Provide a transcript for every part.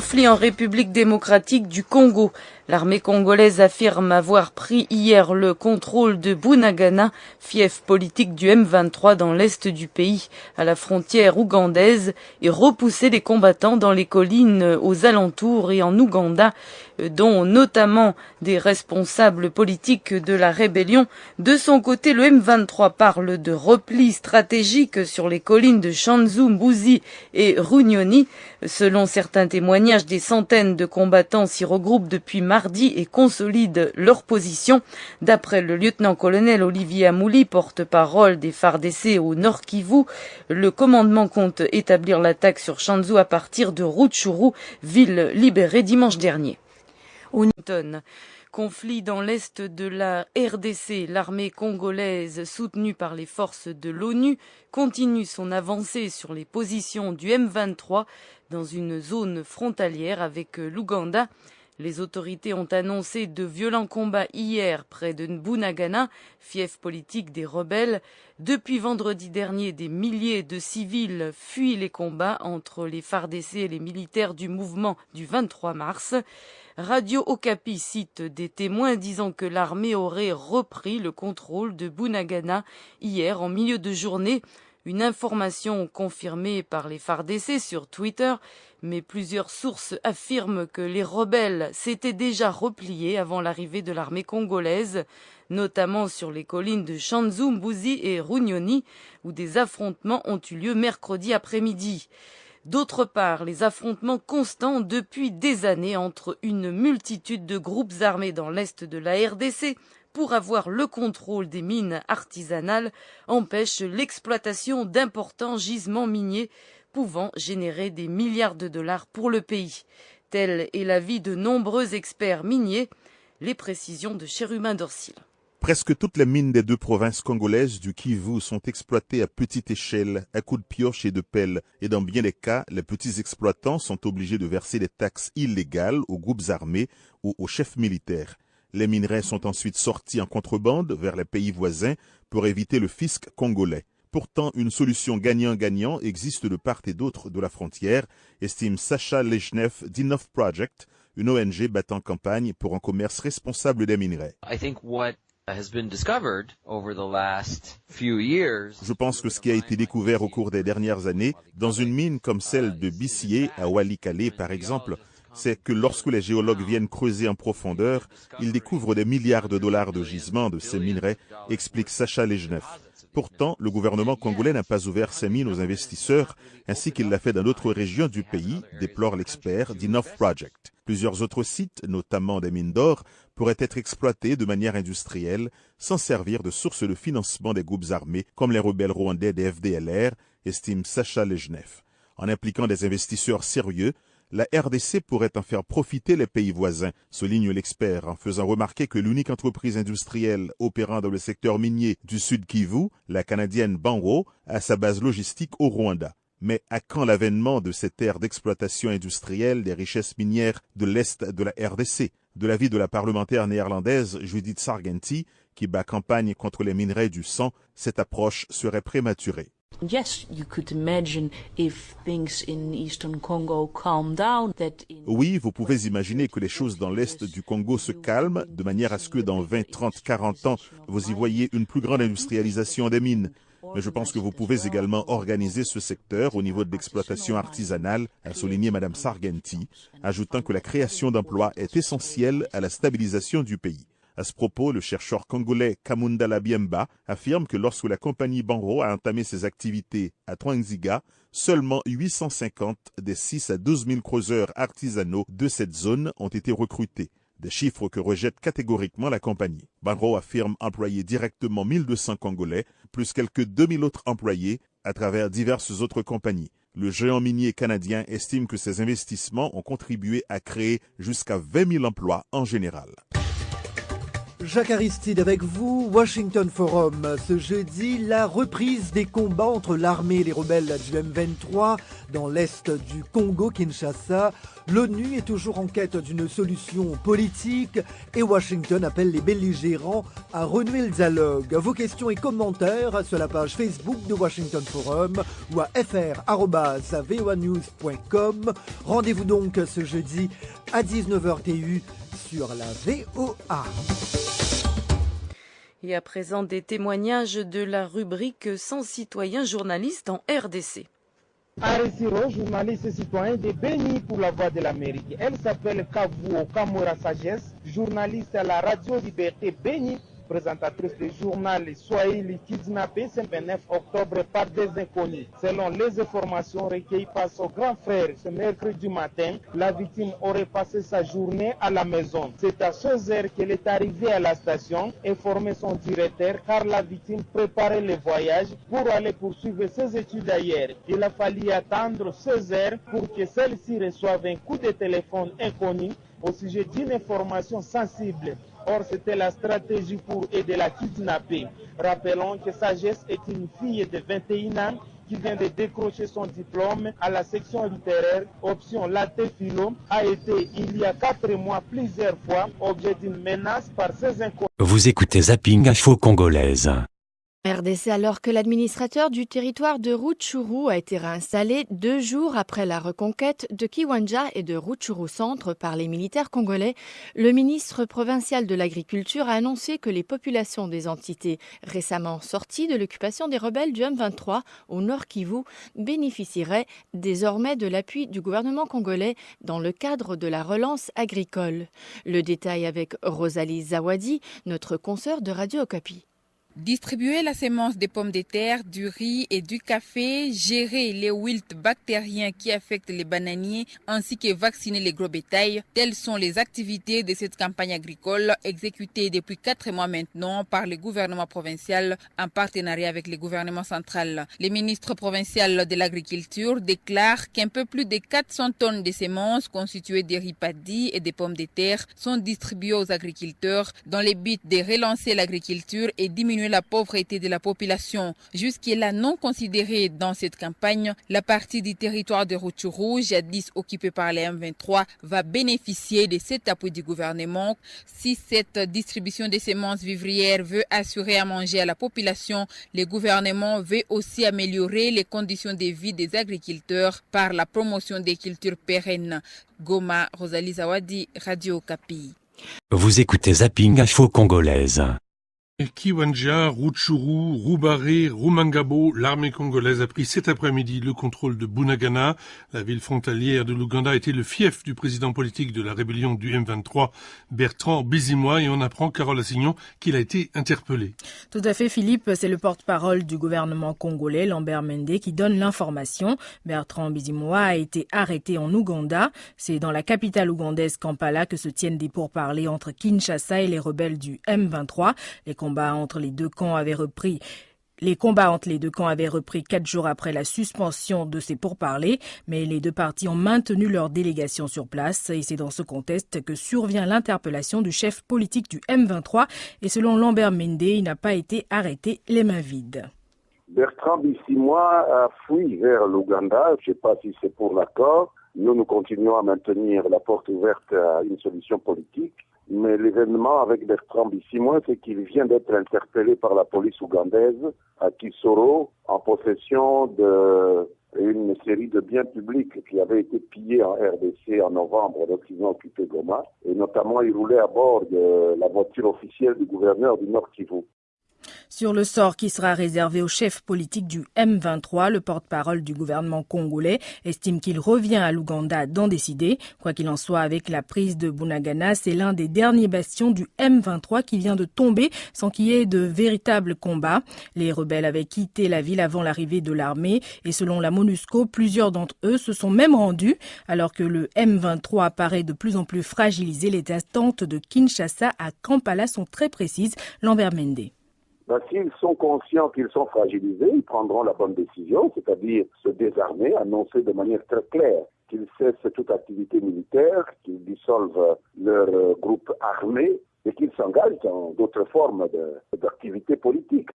Conflit en République démocratique du Congo. L'armée congolaise affirme avoir pris hier le contrôle de Bunagana, fief politique du M23 dans l'est du pays, à la frontière ougandaise, et repoussé les combattants dans les collines aux alentours et en Ouganda, dont notamment des responsables politiques de la rébellion. De son côté, le M23 parle de repli stratégique sur les collines de Shanzu, Mbuzi et Runyoni. Selon certains témoignages, des centaines de combattants s'y regroupent depuis mardi et consolident leur position. D'après le lieutenant-colonel Olivier Amouli, porte-parole des FARDC au Nord Kivu, le commandement compte établir l'attaque sur Shanzu à partir de Rutshuru, ville libérée dimanche dernier. Conflit dans l'est de la RDC. L'armée congolaise, soutenue par les forces de l'ONU, continue son avancée sur les positions du M23 dans une zone frontalière avec l'Ouganda. Les autorités ont annoncé de violents combats hier près de Bunagana, fief politique des rebelles. Depuis vendredi dernier, des milliers de civils fuient les combats entre les FARDC et les militaires du mouvement du 23 mars. Radio Okapi cite des témoins disant que l'armée aurait repris le contrôle de Bunagana hier en milieu de journée. Une information confirmée par les FARDC sur Twitter, mais plusieurs sources affirment que les rebelles s'étaient déjà repliés avant l'arrivée de l'armée congolaise, notamment sur les collines de Shanzu, Mbuzi et Runyoni, où des affrontements ont eu lieu mercredi après-midi. D'autre part, les affrontements constants depuis des années entre une multitude de groupes armés dans l'est de la RDC pour avoir le contrôle des mines artisanales empêchent l'exploitation d'importants gisements miniers pouvant générer des milliards de dollars pour le pays. Tel est l'avis de nombreux experts miniers. Les précisions de Cherumin Dorsil. Presque toutes les mines des deux provinces congolaises du Kivu sont exploitées à petite échelle, à coups de pioche et de pelle, et dans bien des cas, les petits exploitants sont obligés de verser des taxes illégales aux groupes armés ou aux chefs militaires. Les minerais sont ensuite sortis en contrebande vers les pays voisins pour éviter le fisc congolais. Pourtant, une solution gagnant-gagnant existe de part et d'autre de la frontière, estime Sacha Lejnev d'Enough Project, une ONG battant campagne pour un commerce responsable des minerais. Je pense que ce qui a été découvert au cours des dernières années, dans une mine comme celle de Bissié à Walikale par exemple, c'est que lorsque les géologues viennent creuser en profondeur, ils découvrent des milliards de dollars de gisements de ces minerais, explique Sacha Lejnev. Pourtant, le gouvernement congolais n'a pas ouvert ses mines aux investisseurs, ainsi qu'il l'a fait dans d'autres régions du pays, déplore l'expert d'Enough Project. Plusieurs autres sites, notamment des mines d'or, pourraient être exploités de manière industrielle, sans servir de source de financement des groupes armés, comme les rebelles rwandais des FDLR, estime Sacha Lejnev. En impliquant des investisseurs sérieux, la RDC pourrait en faire profiter les pays voisins, souligne l'expert, en faisant remarquer que l'unique entreprise industrielle opérant dans le secteur minier du Sud Kivu, la canadienne Banro, a sa base logistique au Rwanda. Mais à quand l'avènement de cette ère d'exploitation industrielle des richesses minières de l'Est de la RDC? De l'avis de la parlementaire néerlandaise Judith Sargenthy, qui bat campagne contre les minerais du sang, cette approche serait prématurée. Oui, vous pouvez imaginer que les choses dans l'Est du Congo se calment, de manière à ce que dans 20, 30, 40 ans, vous y voyez une plus grande industrialisation des mines. Mais je pense que vous pouvez également organiser ce secteur au niveau de l'exploitation artisanale, a souligné Mme Sargenthy, ajoutant que la création d'emplois est essentielle à la stabilisation du pays. À ce propos, le chercheur congolais Kamundala Biemba affirme que lorsque la compagnie Banro a entamé ses activités à Twanziga, seulement 850 des 6 à 12 000 creuseurs artisanaux de cette zone ont été recrutés. Des chiffres que rejette catégoriquement la compagnie. Banro affirme employer directement 1200 Congolais, plus quelques 2000 autres employés à travers diverses autres compagnies. Le géant minier canadien estime que ces investissements ont contribué à créer jusqu'à 20 000 emplois en général. Jacques Aristide avec vous, Washington Forum. Ce jeudi, la reprise des combats entre l'armée et les rebelles du M23 dans l'est du Congo, Kinshasa. L'ONU est toujours en quête d'une solution politique et Washington appelle les belligérants à renouer le dialogue. Vos questions et commentaires sur la page Facebook de Washington Forum ou à fr@voanews.com. Rendez-vous donc ce jeudi à 19h TU sur la VOA. Et à présent, des témoignages de la rubrique 100 citoyens journalistes en RDC. Ari Siro, journaliste et citoyen de Béni pour la Voix de l'Amérique. Elle s'appelle Kavuo Kamora Sagesse, journaliste à la Radio Liberté Béni, présentatrice du journal Swahili kidnappé ce 29 octobre par des inconnus. Selon les informations recueillies par son grand frère ce mercredi matin, la victime aurait passé sa journée à la maison. C'est à 16 heures qu'elle est arrivée à la station, informé son directeur, car la victime préparait le voyage pour aller poursuivre ses études ailleurs. Il a fallu attendre 16 heures pour que celle-ci reçoive un coup de téléphone inconnu au sujet d'une information sensible. Or, c'était la stratégie pour aider la kidnapper. Rappelons que Sagesse est une fille de 21 ans qui vient de décrocher son diplôme à la section littéraire, option latte philo, a été, il y a 4 mois, plusieurs fois, objet d'une menace par ses inconnus. Vous écoutez Zapping Info Congolaise. RDC, alors que l'administrateur du territoire de Rutshuru a été réinstallé 2 jours après la reconquête de Kiwanja et de Rutshuru Centre par les militaires congolais, le ministre provincial de l'Agriculture a annoncé que les populations des entités récemment sorties de l'occupation des rebelles du M23 au Nord Kivu bénéficieraient désormais de l'appui du gouvernement congolais dans le cadre de la relance agricole. Le détail avec Rosalie Zawadi, notre consoeur de Radio Okapi. Distribuer la sémence des pommes de terre, du riz et du café, gérer les wilts bactériens qui affectent les bananiers ainsi que vacciner les gros bétail, telles sont les activités de cette campagne agricole exécutée depuis 4 mois maintenant par le gouvernement provincial en partenariat avec le gouvernement central. Le ministre provincial de l'Agriculture déclare qu'un peu plus de 400 tonnes de sémences constituées de riz paddy et de pommes de terre sont distribuées aux agriculteurs dans le but de relancer l'agriculture et diminuer la pauvreté de la population. Jusqu'à non considérée dans cette campagne, la partie du territoire de Rutshuru, jadis occupée par les M23, va bénéficier de cet appui du gouvernement. Si cette distribution des semences vivrières veut assurer à manger à la population, le gouvernement veut aussi améliorer les conditions de vie des agriculteurs par la promotion des cultures pérennes. Goma, Rosalie Zawadi, Radio Okapi. Vous écoutez Zapping Info Congolaise. Kiwanja, Rutshuru, Roubaré, Rumangabo, l'armée congolaise a pris cet après-midi le contrôle de Bunagana. La ville frontalière de l'Ouganda était le fief du président politique de la rébellion du M23, Bertrand Bisimwa, et on apprend, Carole Assignon, qu'il a été interpellé. Tout à fait, Philippe, c'est le porte-parole du gouvernement congolais, Lambert Mende, qui donne l'information. Bertrand Bisimwa a été arrêté en Ouganda. C'est dans la capitale ougandaise Kampala que se tiennent des pourparlers entre Kinshasa et les rebelles du M23. Les combats entre les deux camps avaient repris 4 jours après la suspension de ces pourparlers, mais les deux parties ont maintenu leur délégation sur place et c'est dans ce contexte que survient l'interpellation du chef politique du M23 et selon Lambert Mende, il n'a pas été arrêté les mains vides. Bertrand Bisimwa a fui vers l'Ouganda, je ne sais pas si c'est pour l'accord. Nous continuons à maintenir la porte ouverte à une solution politique. Mais l'événement avec Bertrand Bisimwa, c'est qu'il vient d'être interpellé par la police ougandaise à Kisoro en possession d'une série de biens publics qui avaient été pillés en RDC en novembre lorsqu'ils ont occupé Goma. Et notamment, il roulait à bord de la voiture officielle du gouverneur du Nord Kivu. Sur le sort qui sera réservé au chef politique du M23, le porte-parole du gouvernement congolais estime qu'il revient à l'Ouganda d'en décider. Quoi qu'il en soit, avec la prise de Bunagana, c'est l'un des derniers bastions du M23 qui vient de tomber sans qu'il y ait de véritables combats. Les rebelles avaient quitté la ville avant l'arrivée de l'armée et selon la MONUSCO, plusieurs d'entre eux se sont même rendus. Alors que le M23 apparaît de plus en plus fragilisé, les attentes de Kinshasa à Kampala sont très précises. Lambert Mende. S'ils sont conscients qu'ils sont fragilisés, ils prendront la bonne décision, c'est-à-dire se désarmer, annoncer de manière très claire qu'ils cessent toute activité militaire, qu'ils dissolvent leur groupe armé et qu'ils s'engagent dans d'autres formes d'activité politique.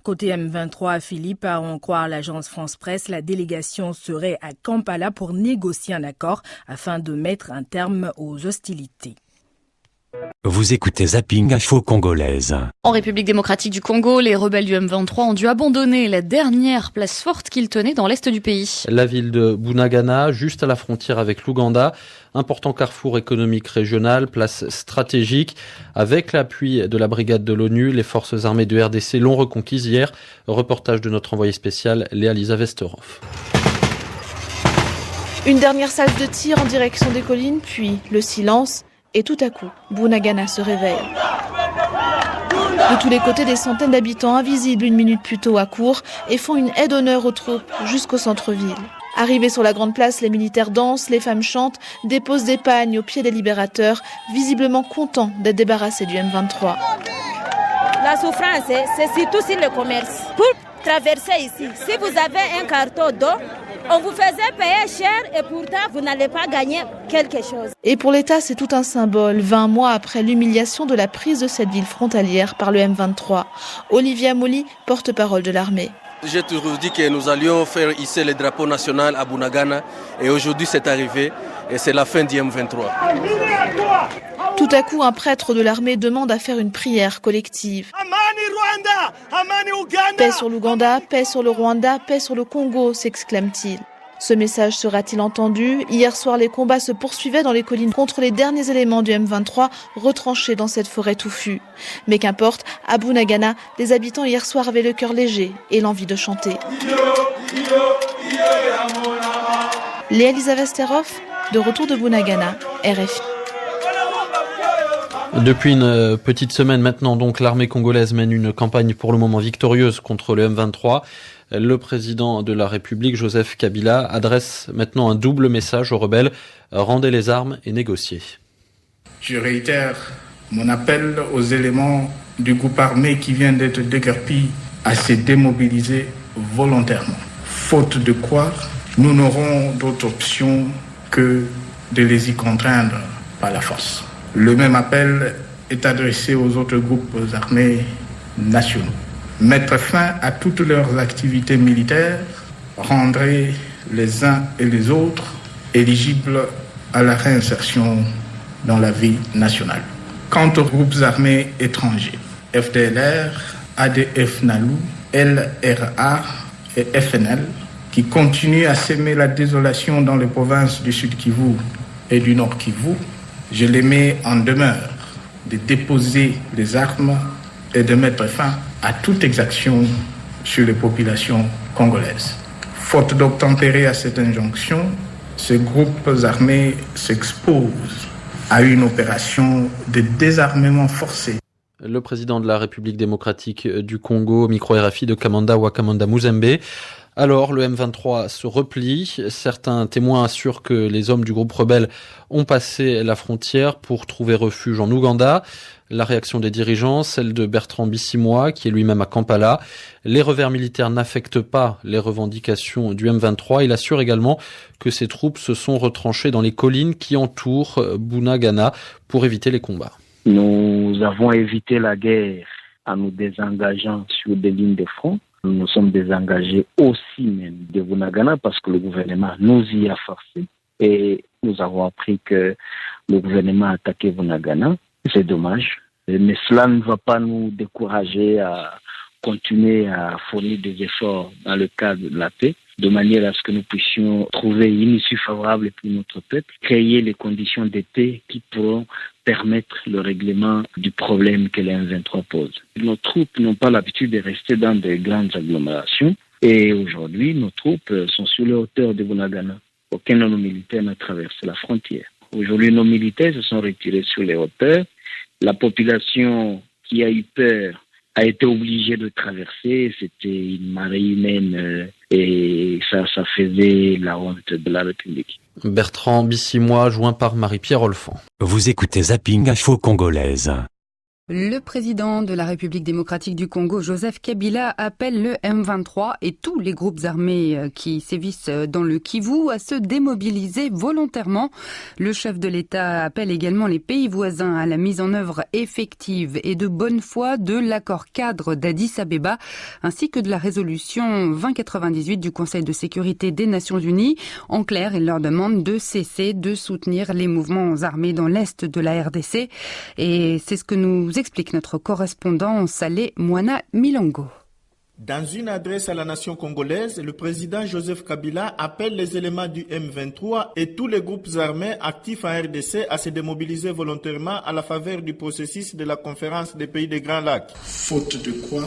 Côté M23 à Philippe, à en croire l'agence France Presse, la délégation serait à Kampala pour négocier un accord afin de mettre un terme aux hostilités. Vous écoutez Zapping Info Congolaise. En République démocratique du Congo, les rebelles du M23 ont dû abandonner la dernière place forte qu'ils tenaient dans l'est du pays. La ville de Bunagana, juste à la frontière avec l'Ouganda, important carrefour économique régional, place stratégique. Avec l'appui de la brigade de l'ONU, les forces armées de RDC l'ont reconquise hier. Reportage de notre envoyé spécial, Léa-Lisa Vesterhoff. Une dernière salve de tir en direction des collines, puis le silence. Et tout à coup, Bunagana se réveille. De tous les côtés, des centaines d'habitants invisibles une minute plus tôt accourent et font une aide d'honneur aux troupes jusqu'au centre-ville. Arrivés sur la grande place, les militaires dansent, les femmes chantent, déposent des pagnes aux pieds des libérateurs, visiblement contents d'être débarrassés du M23. La souffrance, c'est surtout sur le commerce. Pour traverser ici, si vous avez un carton d'eau, on vous faisait payer cher et pourtant vous n'allez pas gagner quelque chose. Et pour l'État, c'est tout un symbole, 20 mois après l'humiliation de la prise de cette ville frontalière par le M23. Olivier Amoli, porte-parole de l'armée. J'ai toujours dit que nous allions faire hisser le drapeau national à Bunagana et aujourd'hui c'est arrivé et c'est la fin du M23. Tout à coup, un prêtre de l'armée demande à faire une prière collective. Paix sur l'Ouganda, paix sur le Rwanda, paix sur le Congo, s'exclame-t-il. Ce message sera-t-il entendu? Hier soir, les combats se poursuivaient dans les collines contre les derniers éléments du M23 retranchés dans cette forêt touffue. Mais qu'importe, à Bunagana, les habitants hier soir avaient le cœur léger et l'envie de chanter. Léa-Lisa Vesterhoff, de retour de Bunagana, RFI. Depuis une petite semaine maintenant, donc, l'armée congolaise mène une campagne pour le moment victorieuse contre le M23. Le président de la République, Joseph Kabila, adresse maintenant un double message aux rebelles. Rendez les armes et négociez. Je réitère mon appel aux éléments du groupe armé qui vient d'être déguerpi à se démobiliser volontairement. Faute de quoi, nous n'aurons d'autre option que de les y contraindre par la force. Le même appel est adressé aux autres groupes armés nationaux. Mettre fin à toutes leurs activités militaires rendrait les uns et les autres éligibles à la réinsertion dans la vie nationale. Quant aux groupes armés étrangers, FDLR, ADF NALU, LRA et FNL, qui continuent à semer la désolation dans les provinces du Sud Kivu et du Nord Kivu, je les mets en demeure de déposer les armes et de mettre fin à toute exaction sur les populations congolaises. Faute d'obtempérer à cette injonction, ces groupes armés s'exposent à une opération de désarmement forcé. Le président de la République démocratique du Congo, micro RFI de Kamanda Wakamanda Muzembe. Alors, le M23 se replie. Certains témoins assurent que les hommes du groupe rebelle ont passé la frontière pour trouver refuge en Ouganda. La réaction des dirigeants, celle de Bertrand Bissimois, qui est lui-même à Kampala. Les revers militaires n'affectent pas les revendications du M23. Il assure également que ses troupes se sont retranchées dans les collines qui entourent Bunagana pour éviter les combats. Nous avons évité la guerre en nous désengageant sur des lignes de front. Nous sommes désengagés aussi même de Bunagana parce que le gouvernement nous y a forcé et nous avons appris que le gouvernement a attaqué Bunagana. C'est dommage, mais cela ne va pas nous décourager à continuer à fournir des efforts dans le cadre de la paix, de manière à ce que nous puissions trouver une issue favorable pour notre peuple, créer les conditions de paix qui pourront permettre le règlement du problème que les M23 pose. Nos troupes n'ont pas l'habitude de rester dans de grandes agglomérations et aujourd'hui, nos troupes sont sur les hauteurs de Bunagana. Aucun de nos militaires n'a traversé la frontière. Aujourd'hui, nos militaires se sont retirés sur les hauteurs. La population qui a eu peur a été obligée de traverser. C'était une marée humaine et ça faisait la honte de la République. Bertrand Bissimois, joint par Marie-Pierre Olfan. Vous écoutez Zapping Info Congolaise. Le président de la République démocratique du Congo, Joseph Kabila, appelle le M23 et tous les groupes armés qui sévissent dans le Kivu à se démobiliser volontairement. Le chef de l'État appelle également les pays voisins à la mise en œuvre effective et de bonne foi de l'accord cadre d'Addis Abeba ainsi que de la résolution 2098 du Conseil de sécurité des Nations Unies. En clair, il leur demande de cesser de soutenir les mouvements armés dans l'est de la RDC. Et c'est ce que nous explique notre correspondant Salé Moana Milongo. Dans une adresse à la nation congolaise, le président Joseph Kabila appelle les éléments du M23 et tous les groupes armés actifs en RDC à se démobiliser volontairement à la faveur du processus de la conférence des pays des Grands Lacs. Faute de quoi,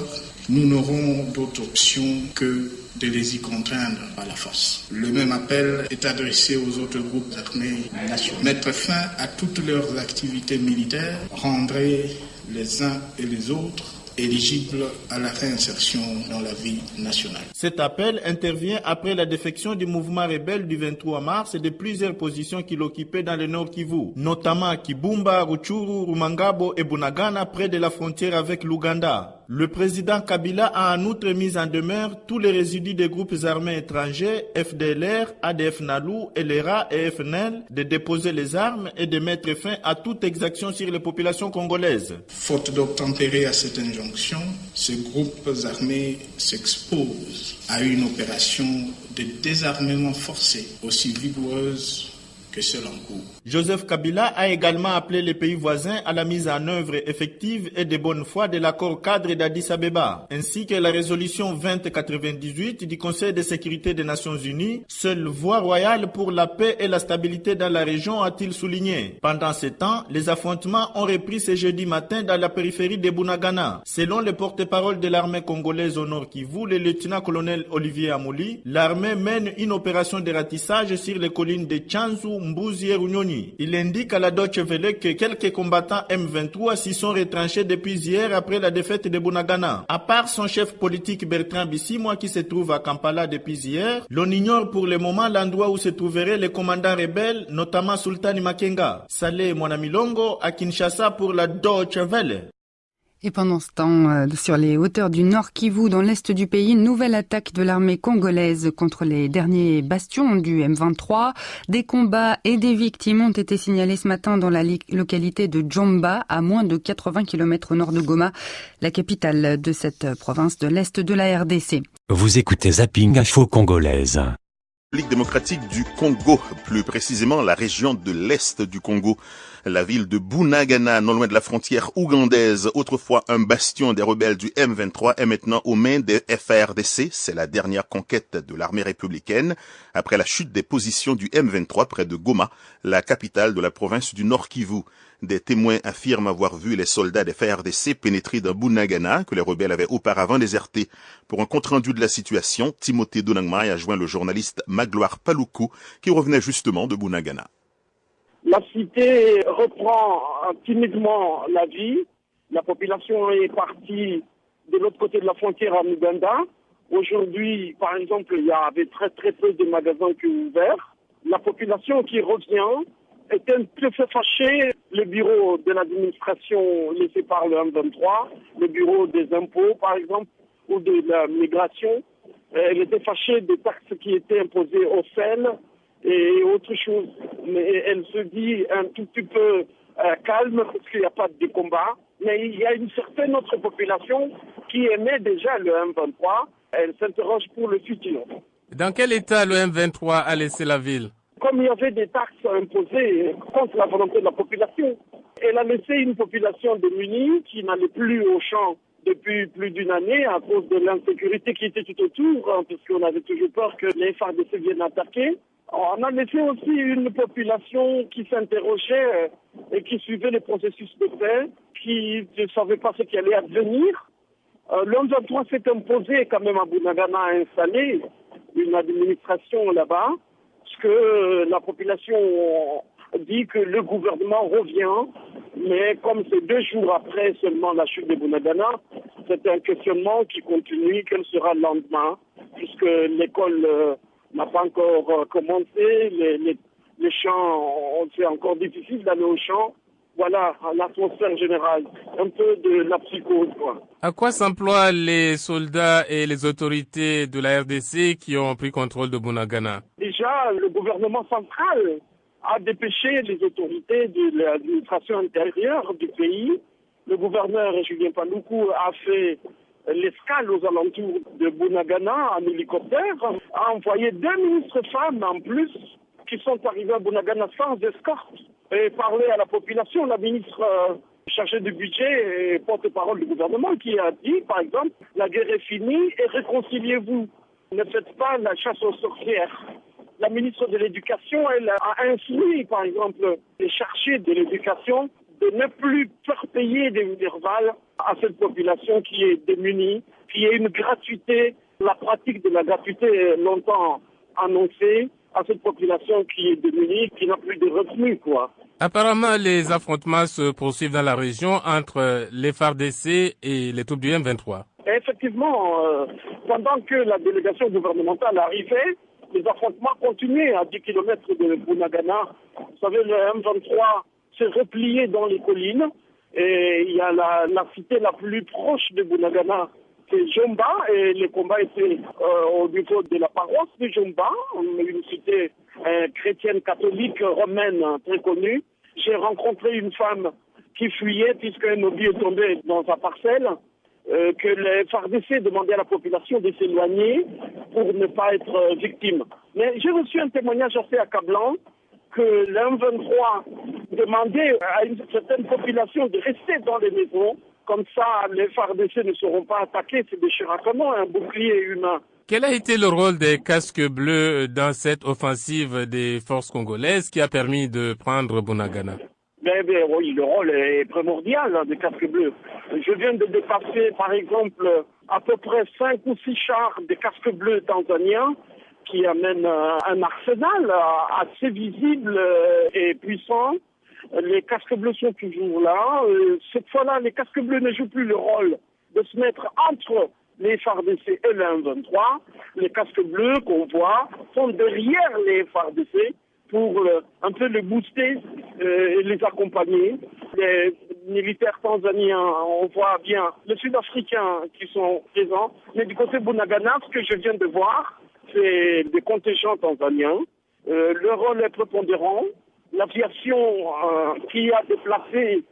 nous n'aurons d'autre option que de les y contraindre par la force. Le même appel est adressé aux autres groupes armés nationaux. Mettre fin à toutes leurs activités militaires rendrait les uns et les autres éligibles à la réinsertion dans la vie nationale. Cet appel intervient après la défection du mouvement rebelle du 23 mars et de plusieurs positions qu'il occupait dans le Nord Kivu, notamment Kibumba, Rutshuru, Rumangabo et Bunagana près de la frontière avec l'Ouganda. Le président Kabila a en outre mis en demeure tous les résidus des groupes armés étrangers, FDLR, ADF Nalu, LRA et FNL, de déposer les armes et de mettre fin à toute exaction sur les populations congolaises. Faute d'obtempérer à cette injonction, ces groupes armés s'exposent à une opération de désarmement forcé aussi vigoureuse que celle en cours. Joseph Kabila a également appelé les pays voisins à la mise en œuvre effective et de bonne foi de l'accord cadre d'Addis Abeba, ainsi que la résolution 2098 du Conseil de sécurité des Nations Unies, seule voie royale pour la paix et la stabilité dans la région, a-t-il souligné. Pendant ce temps, les affrontements ont repris ce jeudi matin dans la périphérie de Bunagana. Selon le porte-parole de l'armée congolaise au Nord Kivu, le lieutenant-colonel Olivier Amouli, l'armée mène une opération de ratissage sur les collines de Tchanzu, Mbuzi et Runyoni. Il indique à la Deutsche Welle que quelques combattants M23 s'y sont retranchés depuis hier après la défaite de Bunagana. À part son chef politique Bertrand Bisimwa qui se trouve à Kampala depuis hier, l'on ignore pour le moment l'endroit où se trouveraient les commandants rebelles, notamment Sultani Makenga. Salé Mwanamilongo à Kinshasa pour la Deutsche Welle. Et pendant ce temps, sur les hauteurs du Nord Kivu, dans l'est du pays, une nouvelle attaque de l'armée congolaise contre les derniers bastions du M23. Des combats et des victimes ont été signalés ce matin dans la localité de Djomba, à moins de 80 km au nord de Goma, la capitale de cette province de l'est de la RDC. Vous écoutez Zapping Info Congolaise. République démocratique du Congo, plus précisément la région de l'Est du Congo. La ville de Bunagana, non loin de la frontière ougandaise, autrefois un bastion des rebelles du M23, est maintenant aux mains des FARDC. C'est la dernière conquête de l'armée républicaine après la chute des positions du M23 près de Goma, la capitale de la province du Nord Kivu. Des témoins affirment avoir vu les soldats des FARDC pénétrer dans Bunagana, que les rebelles avaient auparavant déserté. Pour un compte-rendu de la situation, Timothée Donangmai a joint le journaliste Magloire Paloukou, qui revenait justement de Bunagana. La cité reprend timidement la vie. La population est partie de l'autre côté de la frontière en Ouganda. Aujourd'hui, par exemple, il y avait très peu de magasins qui ont ouvert. La population qui revient est un peu fâchée. Le bureau de l'administration laissé par le M23, le bureau des impôts, par exemple, ou de la migration, elle était fâchée des taxes qui étaient imposées au sel et autre chose. Mais elle se dit un tout petit peu calme parce qu'il n'y a pas de combat. Mais il y a une certaine autre population qui aimait déjà le M23. Elle s'interroge pour le futur. Dans quel état le M23 a laissé la ville? Comme il y avait des taxes imposées contre la volonté de la population, elle a laissé une population démunie qui n'allait plus au champ depuis plus d'une année à cause de l'insécurité qui était tout autour, hein, puisqu'on avait toujours peur que les FARDC viennent attaquer. On a laissé aussi une population qui s'interrogeait et qui suivait les processus de paix, qui ne savait pas ce qui allait advenir. Le M23 s'est imposé quand même à Bunagana à installer une administration là-bas, parce que la population dit que le gouvernement revient, mais comme c'est 2 jours après seulement la chute de Bunagana, c'est un questionnement qui continue, quel sera le lendemain, puisque l'école n'a pas encore commencé, les champs, c'est encore difficile d'aller aux champs, voilà, l'atmosphère générale, un peu de la psychose, quoi. À quoi s'emploient les soldats et les autorités de la RDC qui ont pris contrôle de Bunagana? Déjà, le gouvernement central a dépêché les autorités de l'administration intérieure du pays. Le gouverneur Julien Paluku a fait l'escale aux alentours de Bunagana en hélicoptère, a envoyé 2 ministres femmes en plus qui sont arrivés à Bunagana sans escorte et parlé à la population. La ministre chargée du budget et porte-parole du gouvernement qui a dit, par exemple, la guerre est finie et réconciliez-vous. Ne faites pas la chasse aux sorcières. La ministre de l'Éducation, elle a instruit, par exemple, les chargés de l'Éducation de ne plus faire payer des intervalles à cette population qui est démunie, qui est une gratuité, la pratique de la gratuité est longtemps annoncée à cette population qui est démunie, qui n'a plus de revenus, quoi. Apparemment, les affrontements se poursuivent dans la région entre les FARDC et les troupes du M23. Effectivement, pendant que la délégation gouvernementale arrivait, les affrontements continuaient à 10 km de Bunagana. Vous savez, le M23 s'est replié dans les collines et il y a la cité la plus proche de Bunagana, c'est Jomba, et les combats étaient au niveau de la paroisse de Jomba, une cité chrétienne catholique romaine très connue. J'ai rencontré une femme qui fuyait puisqu'un obus est tombé dans sa parcelle, que les FARDC demandaient à la population de s'éloigner pour ne pas être victime. Mais j'ai reçu un témoignage assez accablant que l'M23 demandait à une certaine population de rester dans les maisons. Comme ça, les FARDC ne seront pas attaqués. C'est des chiracanos, un bouclier humain. Quel a été le rôle des casques bleus dans cette offensive des forces congolaises qui a permis de prendre Bunagana? Oui, le rôle est primordial des casques bleus. Je viens de dépasser, par exemple, à peu près 5 ou 6 chars des casques bleus tanzaniens qui amènent un arsenal assez visible et puissant. Les casques bleus sont toujours là. Cette fois-là, les casques bleus ne jouent plus le rôle de se mettre entre les FARDC et le M23. Les casques bleus qu'on voit sont derrière les FARDC pour un peu les booster et les accompagner. Les militaires tanzaniens, on voit bien les Sud-Africains qui sont présents. Mais du côté Bunagana, ce que je viens de voir, c'est des contingents tanzaniens. Le rôle est prépondérant. L'aviation qui a déplacé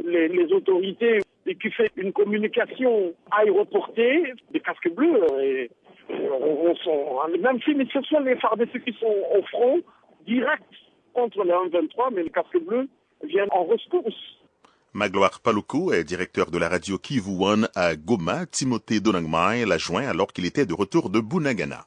les autorités et qui fait une communication aéroportée, des casques bleus, même si ce sont les FARDC qui sont au front, direct contre le M23, mais les casques bleus viennent en rescousse. Magloire Paluku est directeur de la radio Kivu One à Goma. Timothée Donangmai l'a joint alors qu'il était de retour de Bunagana.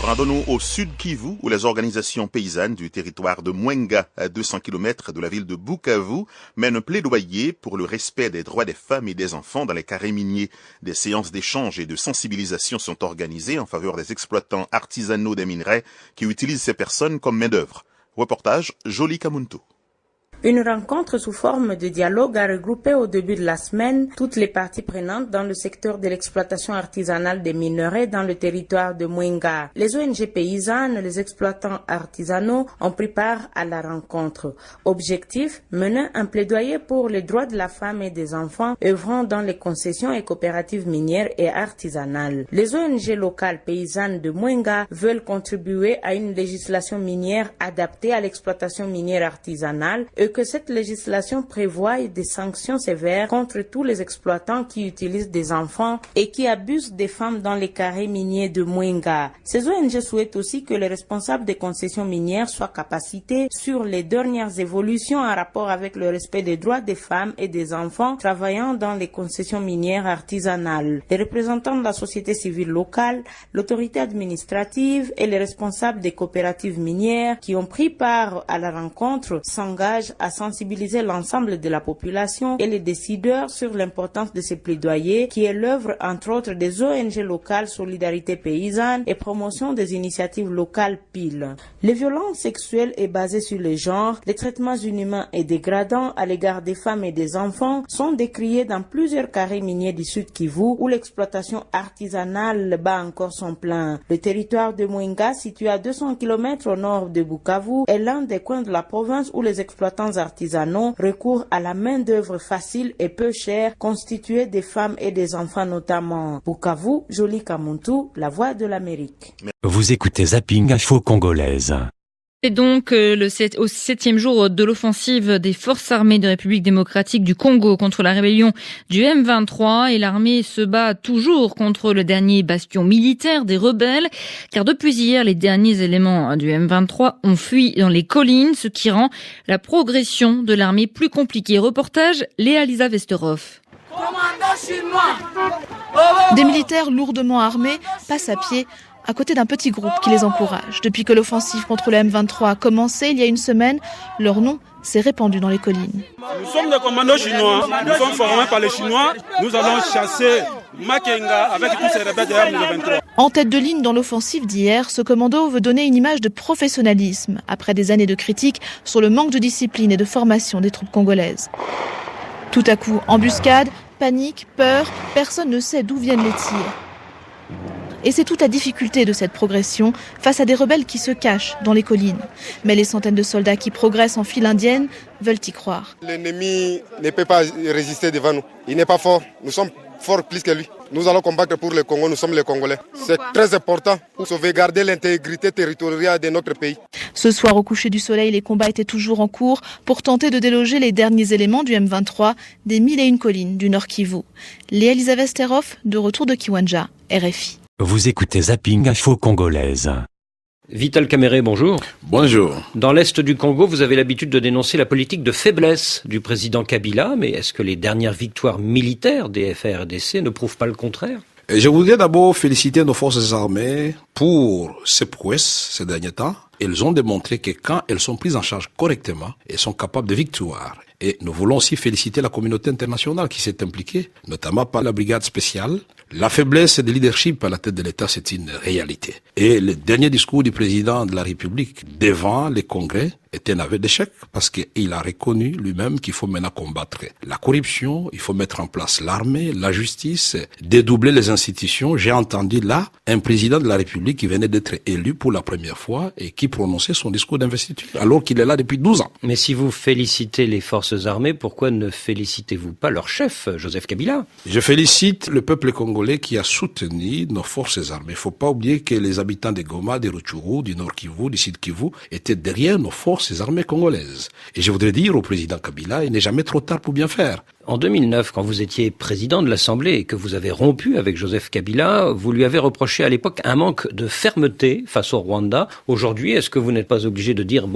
Rendons-nous au sud Kivu, où les organisations paysannes du territoire de Mwenga, à 200 km de la ville de Bukavu, mènent un plaidoyer pour le respect des droits des femmes et des enfants dans les carrés miniers. Des séances d'échange et de sensibilisation sont organisées en faveur des exploitants artisanaux des minerais qui utilisent ces personnes comme main-d'œuvre. Reportage Jolie Kamuntu. Une rencontre sous forme de dialogue a regroupé au début de la semaine toutes les parties prenantes dans le secteur de l'exploitation artisanale des minerais dans le territoire de Mwenga. Les ONG paysannes, les exploitants artisanaux ont pris part à la rencontre. Objectif, mener un plaidoyer pour les droits de la femme et des enfants œuvrant dans les concessions et coopératives minières et artisanales. Les ONG locales paysannes de Mwenga veulent contribuer à une législation minière adaptée à l'exploitation minière artisanale et que cette législation prévoit des sanctions sévères contre tous les exploitants qui utilisent des enfants et qui abusent des femmes dans les carrés miniers de Mwenga. Ces ONG souhaitent aussi que les responsables des concessions minières soient capacités sur les dernières évolutions en rapport avec le respect des droits des femmes et des enfants travaillant dans les concessions minières artisanales. Les représentants de la société civile locale, l'autorité administrative et les responsables des coopératives minières qui ont pris part à la rencontre s'engagent à sensibiliser l'ensemble de la population et les décideurs sur l'importance de ces plaidoyers qui est l'œuvre entre autres des ONG locales Solidarité Paysanne et Promotion des initiatives locales PIL. Les violences sexuelles et basées sur le genre, les traitements inhumains et dégradants à l'égard des femmes et des enfants sont décriés dans plusieurs carrés miniers du Sud Kivu où l'exploitation artisanale bat encore son plein. Le territoire de Mwenga, situé à 200 km au nord de Bukavu, est l'un des coins de la province où les exploitants artisanaux recourent à la main-d'œuvre facile et peu chère, constituée des femmes et des enfants notamment. Bukavu, Jolie Kamuntu, la voix de l'Amérique. Vous écoutez Zapping Info Congolaise. Et donc, au 7e jour de l'offensive des forces armées de République démocratique du Congo contre la rébellion du M23, et l'armée se bat toujours contre le dernier bastion militaire des rebelles, car depuis hier, les derniers éléments du M23 ont fui dans les collines, ce qui rend la progression de l'armée plus compliquée. Reportage Léa Lisa Vesterov. Des militaires lourdement armés passent à pied à côté d'un petit groupe qui les encourage. Depuis que l'offensive contre le M23 a commencé il y a une semaine, leur nom s'est répandu dans les collines. Nous sommes des commandos chinois, nous sommes formés par les Chinois, nous allons chasser Makenga avec tous ces rebelles de M23. En tête de ligne dans l'offensive d'hier, ce commando veut donner une image de professionnalisme, après des années de critiques sur le manque de discipline et de formation des troupes congolaises. Tout à coup, embuscade, panique, peur, personne ne sait d'où viennent les tirs. Et c'est toute la difficulté de cette progression face à des rebelles qui se cachent dans les collines. Mais les centaines de soldats qui progressent en file indienne veulent y croire. L'ennemi ne peut pas résister devant nous. Il n'est pas fort. Nous sommes forts plus que lui. Nous allons combattre pour le Congo, nous sommes les Congolais. C'est très important pour sauvegarder l'intégrité territoriale de notre pays. Ce soir, au coucher du soleil, les combats étaient toujours en cours pour tenter de déloger les derniers éléments du M23 des 1001 collines du Nord Kivu. Léa Lisa Vesterov, de retour de Kiwanja, RFI. Vous écoutez Zapping Info Congolaise. Vital Kamere, bonjour. Bonjour. Dans l'Est du Congo, vous avez l'habitude de dénoncer la politique de faiblesse du président Kabila, mais est-ce que les dernières victoires militaires des FARDC ne prouvent pas le contraire ? Je voudrais d'abord féliciter nos forces armées pour ces prouesses ces derniers temps. Elles ont démontré que quand elles sont prises en charge correctement, elles sont capables de victoire. Et nous voulons aussi féliciter la communauté internationale qui s'est impliquée, notamment par la brigade spéciale. La faiblesse de leadership à la tête de l'État, c'est une réalité. Et le dernier discours du président de la République devant les congrès était un aveu d'échec parce qu'il a reconnu lui-même qu'il faut maintenant combattre la corruption, il faut mettre en place l'armée, la justice, dédoubler les institutions. J'ai entendu là un président de la République qui venait d'être élu pour la première fois et qui prononçait son discours d'investiture alors qu'il est là depuis 12 ans. Mais si vous félicitez les forces armées, pourquoi ne félicitez-vous pas leur chef, Joseph Kabila ? Je félicite le peuple congolais qui a soutenu nos forces armées. Il ne faut pas oublier que les habitants de Goma, de Rutshuru, du Nord Kivu, du Sud Kivu étaient derrière nos forces armées congolaises. Et je voudrais dire au président Kabila, il n'est jamais trop tard pour bien faire. En 2009, quand vous étiez président de l'Assemblée et que vous avez rompu avec Joseph Kabila, vous lui avez reproché à l'époque un manque de fermeté face au Rwanda. Aujourd'hui, est-ce que vous n'êtes pas obligé de dire,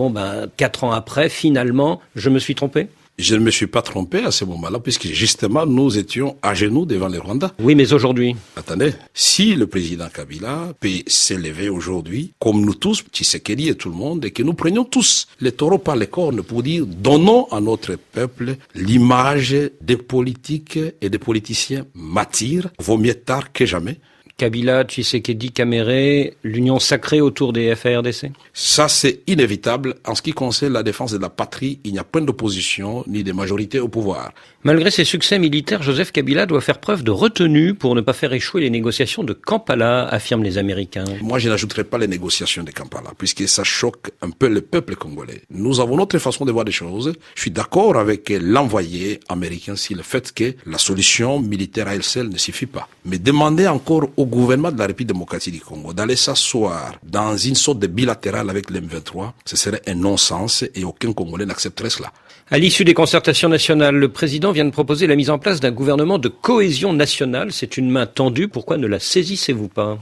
4 ans après, finalement, je me suis trompé ? Je ne me suis pas trompé à ce moment-là, puisque justement, nous étions à genoux devant les Rwandais. Oui, mais aujourd'hui... Attendez, si le président Kabila peut s'élever aujourd'hui, comme nous tous, Tshisekedi et tout le monde, et que nous prenions tous les taureaux par les cornes pour dire, donnons à notre peuple l'image des politiques et des politiciens martyrs, vaut mieux tard que jamais. Kabila, Tshisekedi, Kamere, l'union sacrée autour des FARDC ? Ça, c'est inévitable. En ce qui concerne la défense de la patrie, il n'y a point d'opposition ni de majorité au pouvoir. Malgré ses succès militaires, Joseph Kabila doit faire preuve de retenue pour ne pas faire échouer les négociations de Kampala, affirment les Américains. Moi, je n'ajouterai pas les négociations de Kampala, puisque ça choque un peu le peuple congolais. Nous avons notre façon de voir les choses. Je suis d'accord avec l'envoyé américain sur le fait que la solution militaire à elle seule ne suffit pas. Mais demander encore au gouvernement de la République démocratique du Congo d'aller s'asseoir dans une sorte de bilatérale avec le M23, ce serait un non-sens et aucun Congolais n'accepterait cela. À l'issue des concertations nationales, le président vient de proposer la mise en place d'un gouvernement de cohésion nationale. C'est une main tendue. Pourquoi ne la saisissez-vous pas ?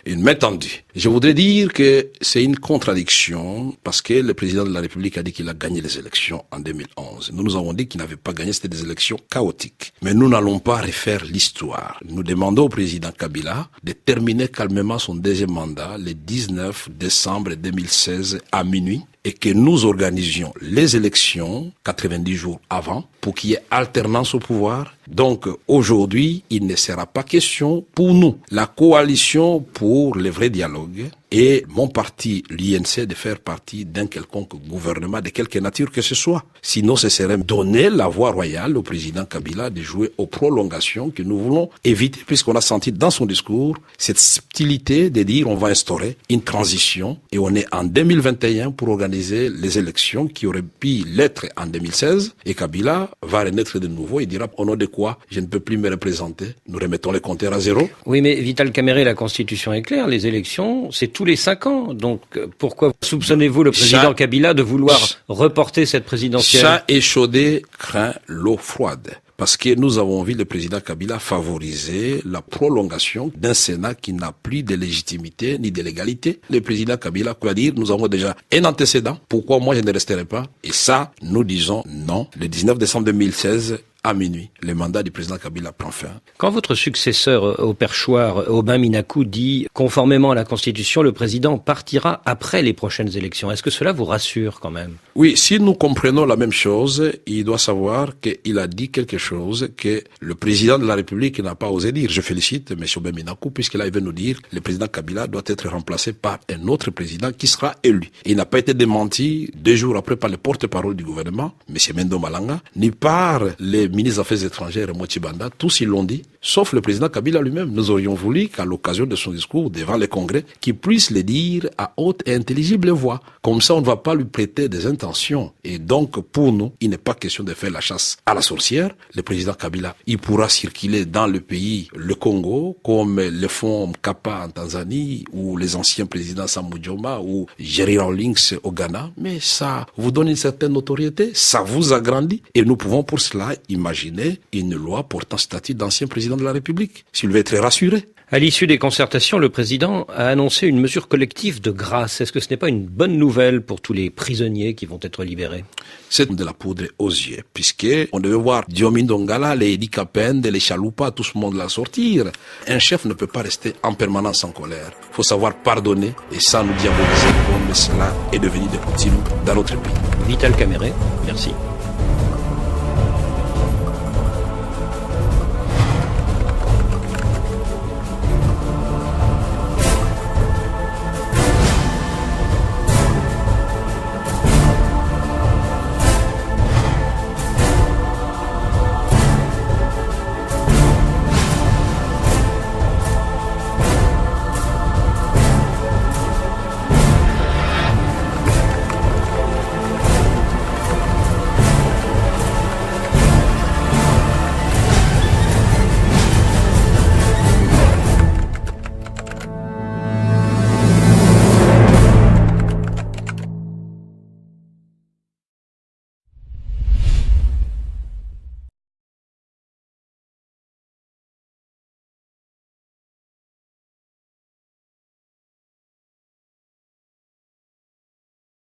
Une main tendue. Je voudrais dire que c'est une contradiction parce que le président de la République a dit qu'il a gagné les élections en 2011. Nous avons dit qu'il n'avait pas gagné, c'était des élections chaotiques. Mais nous n'allons pas refaire l'histoire. Nous demandons au président Kabila de terminer calmement son deuxième mandat le 19 décembre 2016 à minuit et que nous organisions les élections 90 jours avant pour qu'il y ait alternance au pouvoir. Donc aujourd'hui, il ne sera pas question pour nous, la coalition pour le vrai dialogue et mon parti, l'INC, de faire partie d'un quelconque gouvernement de quelque nature que ce soit. Sinon, ce serait donner la voie royale au président Kabila de jouer aux prolongations que nous voulons éviter, puisqu'on a senti dans son discours cette subtilité de dire on va instaurer une transition et on est en 2021 pour organiser les élections qui auraient pu l'être en 2016 et Kabila va renaître de nouveau et dira au nom de quoi je ne peux plus me représenter. Nous remettons les compteurs à zéro. Oui, mais Vital Kamerhe, la Constitution est claire, les élections, c'est tous les 5 ans. Donc pourquoi soupçonnez-vous le président Kabila de vouloir reporter cette présidentielle? Chat échaudé craint l'eau froide. Parce que nous avons vu le président Kabila favoriser la prolongation d'un Sénat qui n'a plus de légitimité ni de légalité. Le président Kabila va dire, nous avons déjà un antécédent, pourquoi moi je ne resterai pas? Et ça, nous disons non. Le 19 décembre 2016, à minuit, le mandat du président Kabila prend fin. Quand votre successeur au perchoir, Aubin Minakou, dit conformément à la Constitution, le président partira après les prochaines élections, est-ce que cela vous rassure quand même? Oui, si nous comprenons la même chose, il doit savoir qu'il a dit quelque chose que le président de la République n'a pas osé dire. Je félicite M. Aubin Minakou puisque là il veut nous dire que le président Kabila doit être remplacé par un autre président qui sera élu. Il n'a pas été démenti 2 jours après par le porte-parole du gouvernement, M. Mendo Malanga, ni par les ministre des Affaires étrangères, Moti Banda, tous ils l'ont dit, sauf le président Kabila lui-même. Nous aurions voulu qu'à l'occasion de son discours devant le Congrès, qu'il puisse le dire à haute et intelligible voix. Comme ça, on ne va pas lui prêter des intentions. Et donc, pour nous, il n'est pas question de faire la chasse à la sorcière. Le président Kabila, il pourra circuler dans le pays, le Congo, comme le font Mkapa en Tanzanie, ou les anciens présidents Samu Djoma, ou Jerry Rawlings au Ghana. Mais ça vous donne une certaine notoriété, ça vous agrandit. Et nous pouvons pour cela imaginer une loi portant statut d'ancien président de la République, s'il veut être rassuré. À l'issue des concertations, le président a annoncé une mesure collective de grâce. Est-ce que ce n'est pas une bonne nouvelle pour tous les prisonniers qui vont être libérés? C'est de la poudre aux yeux, puisque on devait voir Diomi Ndongala, les Edi Kapende, les Chaloupa, tout ce monde la sortir. Un chef ne peut pas rester en permanence en colère. Il faut savoir pardonner et sans nous diaboliser comme cela est devenu des coutumes dans notre pays. Vital Kamerhe, merci.